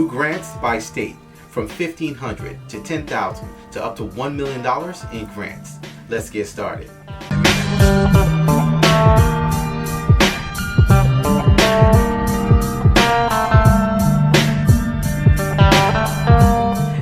New grants by state from $1,500 to $10,000 to up to $1 million in grants. Let's get started.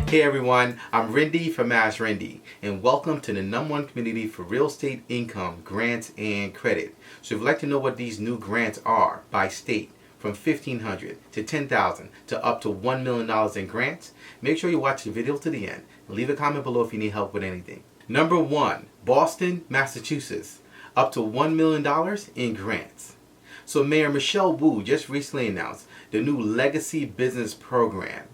Hey everyone, I'm Rinde from AskRinde, and welcome to the #1 community for real estate income, grants, and credit. So if you'd like to know what these new grants are by state, from $1,500 to $10,000 to up to $1 million in grants, make sure you watch the video to the end and leave a comment below if you need help with anything. Number 1, Boston, Massachusetts, up to $1 million in grants. So Mayor Michelle Wu just recently announced the new Legacy Business Program.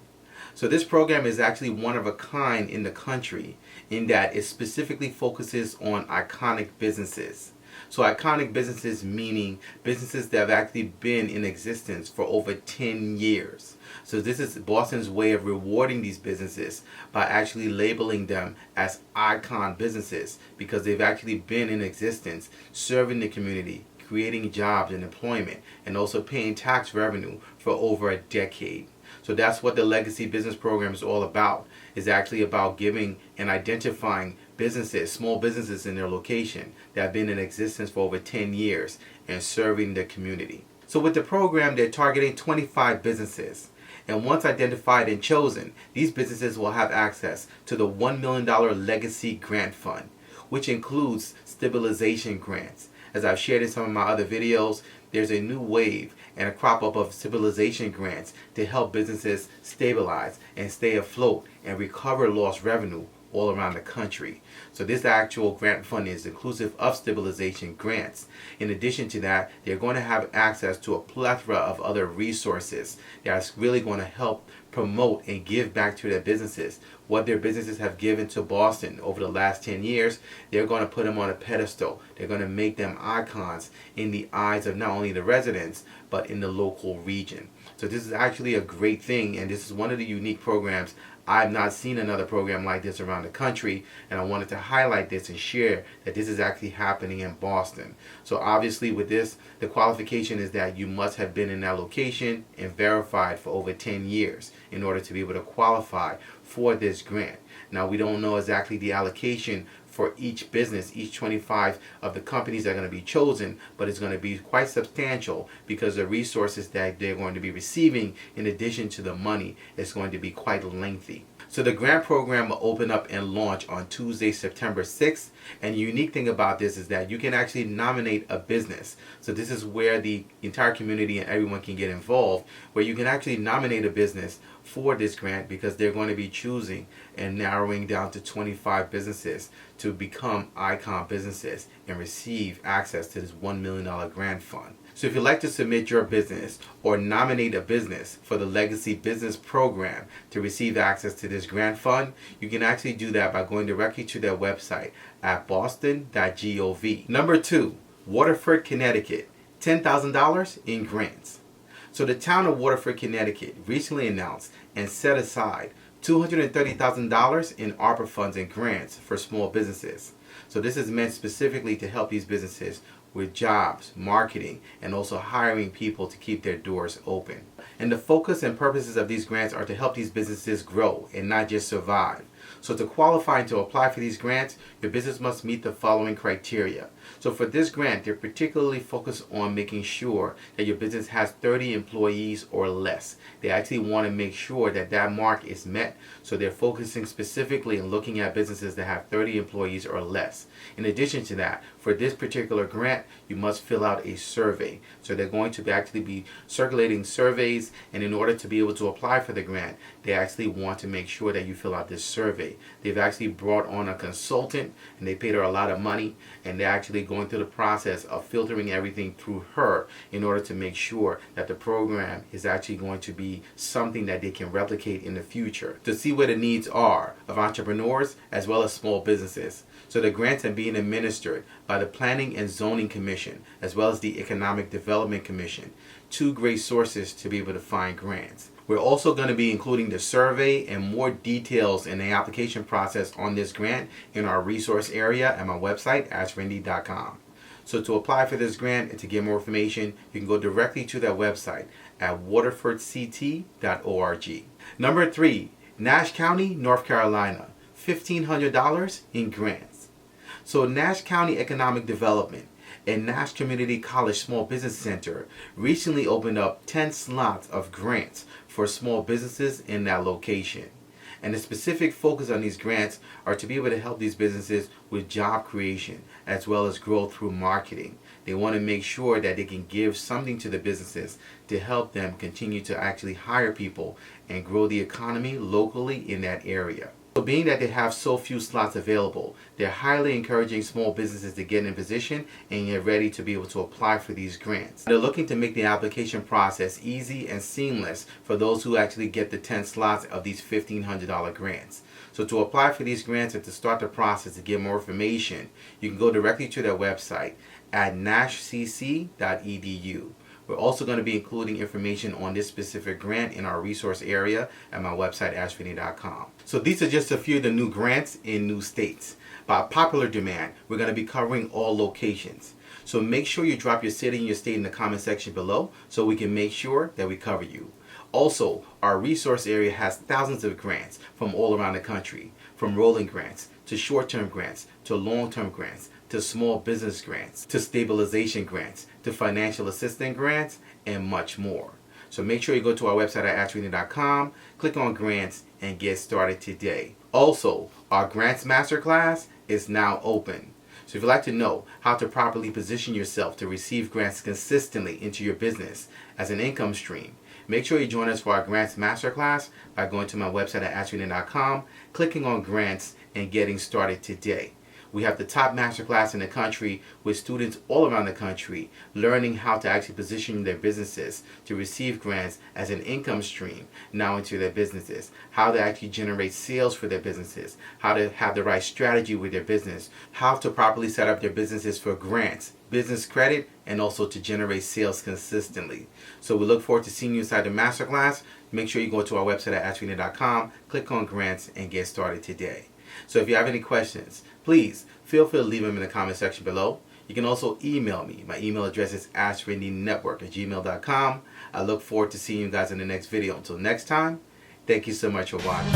So this program is actually one of a kind in the country in that it specifically focuses on iconic businesses. So iconic businesses meaning businesses that have actually been in existence for over 10 years. So this is Boston's way of rewarding these businesses by actually labeling them as icon businesses because they've actually been in existence, serving the community, creating jobs and employment, and also paying tax revenue for over a decade. So that's what the Legacy Business Program is all about. It's actually about giving and identifying businesses, small businesses in their location that have been in existence for over 10 years and serving the community. So with the program, they're targeting 25 businesses. And once identified and chosen, these businesses will have access to the $1 million Legacy Grant Fund, which includes Stabilization Grants. As I've shared in some of my other videos, there's a new wave and a crop up of stabilization grants to help businesses stabilize and stay afloat and recover lost revenue all around the country. So this actual grant fund is inclusive of stabilization grants. In addition to that, they're going to have access to a plethora of other resources that's really going to help promote and give back to their businesses. What their businesses have given to Boston over the last 10 years, they're going to put them on a pedestal. They're going to make them icons in the eyes of not only the residents, but in the local region. So this is actually a great thing, and this is one of the unique programs. I've not seen another program like this around the country, and I wanted to highlight this and share that this is actually happening in Boston. So obviously with this, the qualification is that you must have been in that location and verified for over 10 years in order to be able to qualify for this grant. Now we don't know exactly the allocation for each business, each 25 of the companies that are going to be chosen, but it's going to be quite substantial because the resources that they're going to be receiving in addition to the money is going to be quite lengthy. So the grant program will open up and launch on Tuesday, September 6th. And the unique thing about this is that you can actually nominate a business. So this is where the entire community and everyone can get involved, where you can actually nominate a business for this grant because they're going to be choosing and narrowing down to 25 businesses to become icon businesses and receive access to this $1 million grant fund. So if you'd like to submit your business or nominate a business for the Legacy Business Program to receive access to this grant fund, you can actually do that by going directly to their website at boston.gov. Number 2, Waterford, Connecticut, $10,000 in grants. So the town of Waterford, Connecticut recently announced and set aside $230,000 in ARPA funds and grants for small businesses. So this is meant specifically to help these businesses with jobs, marketing, and also hiring people to keep their doors open. And the focus and purposes of these grants are to help these businesses grow and not just survive. So to qualify and to apply for these grants, your business must meet the following criteria. So for this grant, they're particularly focused on making sure that your business has 30 employees or less. They actually want to make sure that that mark is met. So they're focusing specifically and looking at businesses that have 30 employees or less. In addition to that, for this particular grant, you must fill out a survey. So they're going to actually be circulating surveys, and in order to be able to apply for the grant, they actually want to make sure that you fill out this survey. They've actually brought on a consultant, and they paid her a lot of money, and they're actually going through the process of filtering everything through her in order to make sure that the program is actually going to be something that they can replicate in the future to see where the needs are of entrepreneurs as well as small businesses. So the grants are being administered by the Planning and Zoning Commission as well as the Economic Development Commission, two great sources to be able to find grants. We're also going to be including the survey and more details in the application process on this grant in our resource area at my website, AskRinde.com. So to apply for this grant and to get more information, you can go directly to that website at waterfordct.org. Number 3, Nash County, North Carolina, $1,500 in grants. So Nash County Economic Development and Nash Community College Small Business Center recently opened up 10 slots of grants for small businesses in that location. And the specific focus on these grants are to be able to help these businesses with job creation as well as growth through marketing. They want to make sure that they can give something to the businesses to help them continue to actually hire people and grow the economy locally in that area. So being that they have so few slots available, they're highly encouraging small businesses to get in position and get ready to be able to apply for these grants. They're looking to make the application process easy and seamless for those who actually get the 10 slots of these $1,500 grants. So to apply for these grants and to start the process to get more information, you can go directly to their website at nashcc.edu. We're also going to be including information on this specific grant in our resource area at my website, AskRinde.com. So these are just a few of the new grants in new states. By popular demand, we're going to be covering all locations. So make sure you drop your city and your state in the comment section below so we can make sure that we cover you. Also, our resource area has thousands of grants from all around the country, from rolling grants to short-term grants to long-term grants to small business grants to stabilization grants to financial assistance grants and much more. So make sure you go to our website at AskRinde.com, click on grants and get started today. Also, our grants masterclass is now open. So if you'd like to know how to properly position yourself to receive grants consistently into your business as an income stream, make sure you join us for our grants masterclass by going to my website at AskRinde.com, clicking on grants and getting started today. We have the top masterclass in the country with students all around the country learning how to actually position their businesses to receive grants as an income stream now into their businesses, how to actually generate sales for their businesses, how to have the right strategy with their business, how to properly set up their businesses for grants, business credit, and also to generate sales consistently. So we look forward to seeing you inside the masterclass. Make sure you go to our website at AskRinde.com, click on grants, and get started today. So if you have any questions, please feel free to leave them in the comment section below. You can also email me. My email address is AskRindeNetwork@gmail.com. I look forward to seeing you guys in the next video. Until next time, thank you so much for watching.